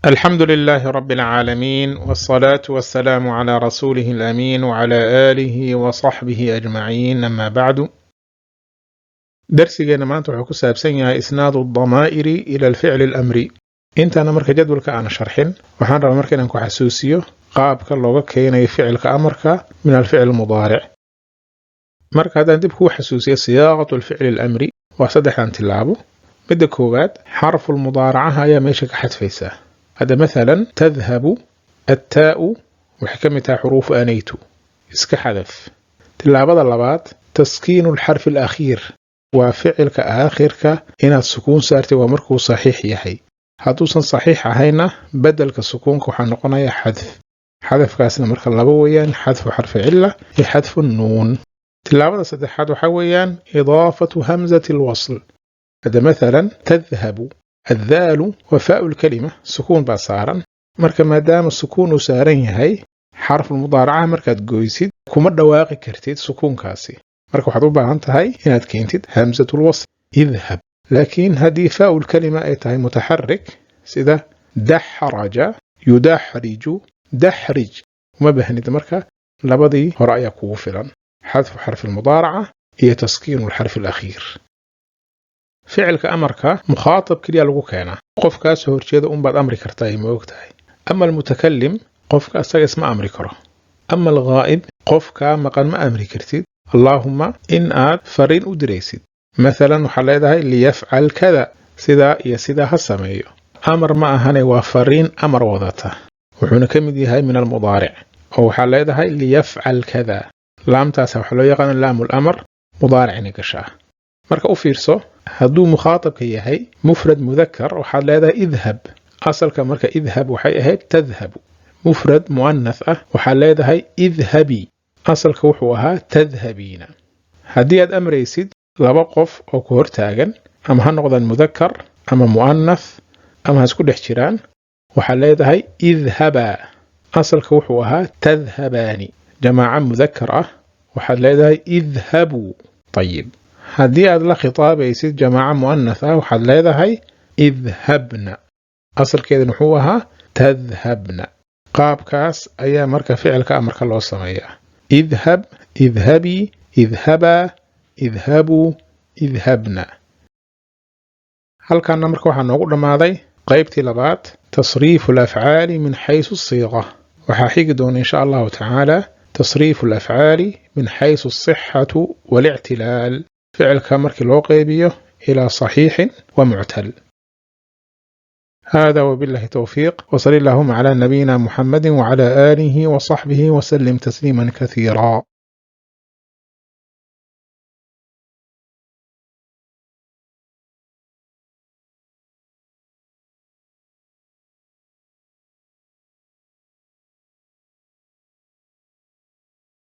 الحمد لله رب العالمين، والصلاة والسلام على رسوله الأمين وعلى آله وصحبه أجمعين. أما بعد، درسينا maanta wuxuu ku saabsan yahay isnaadu الضمائر إلى الفعل الأمري. intaana marka jadwalka aan sharxin, waxaan rabaa marka inaan ku xasuusiyo qaabka looga keenayo ficilka amarka min alficl المضارع. marka haddaan dib kuu xasuusiyo siyaaqatu الفعل الأمري waa saddexdan tilaabo. midda koowaad, xarfu lmudaaracaha ayaa meesha ka xadfaysaa. هذا مثلا تذهب، التاء وحكمتها حروف آنيت اسك حذف. تلعبد اللبات تسكين الحرف الأخير وفعل كآخر إن السكون سارتي ومركو صحيح يحي. هاتوسا صحيح هينا بدل كسكون كحنقنا حذف كاسنا مركا اللبويا حذف حرف علة يحذف النون. تلعبد صدحات حويا إضافة همزة الوصل. هذا مثلا تذهب، الذال وفاء الكلمة سكون بصارا. marka maadaama sukuun uu saaran yahay xarf المضارعة markaad goysid kuma dhawaaqi kartid sukuunkaasi, marka waxaad u baahan tahay inaad keentid hamzatul wasl idhab. laakiin haddii faa الكلمة ay tahay mutaxarrik sida daxraja yudaxriju daxrij, uma baahnid. marka labadii hore ayaa kugu filan, xadfu xarf المضارعة iyo taskiinu الحرف الأخير. ficilka amarka mukhaatab kaliya lagu keenaa, qofkaas horjeeda baad amri kartaa ma ogtahay. ama almutakallim qofka asaga isma amri karo. ama alghaa'ib qofka maqan ma amri kartid, allaahumma in aad fariin u diraysid. maalan waxaa leedahay liyafcal kada, sidaa iyo sidaa ha sameeyo. amar ma ahane waa fariin amar wadata, wuxuuna ka mid yahay min almudaaric. oo waxaa leedahay liyafcal kada, laamtaas waxaa loo yaqaan laamul amar, mudaaricna gashaa. marka u fiirso, hadduu mukhaatabka yahay mufrad mudakar waxaad leedahay idhab. asalka marka idhab waxay ahayd tadhabu. mufrad muannath ah waxaad leedahay idhabi. asalka wuxuu ahaa tadhabiina. haddii aad amraysid laba qof oo ku hortaagan, ama ha noqdaan mudakar ama muannath ama ha isku dhex jiraan, waxaad leedahay idhaba. asalka wuxuu ahaa tadhabaani. jamaaca mudakar ah waxaad leedahay idhabu. طيب haddii aad la khitaabaysid jamaaca muannath ah waxaad leedahay idhabna. asalkeedana wuxuu ahaa tadhabna. qaabkaas ayaa marka ficilka amarka loo sameeyaa: idhab, idhabi, idhaba, idhabu, idhabna. halkaana marka waxaa noogu dhammaaday qaybtii labaad, tasriifu alafcaali min xaysu asiiqa. waxaa xigi doona insha allahu tacaala tasriifu alafcaali min xaysu asixatu walictilaal. ficilka markii loo qaybiyo ilaa saxiixin wa muctal. هذا وبالله توفيق، وصلى اللهم على نبينا محمد وعلى آله وصحبه وسلم تسليما كثيرا.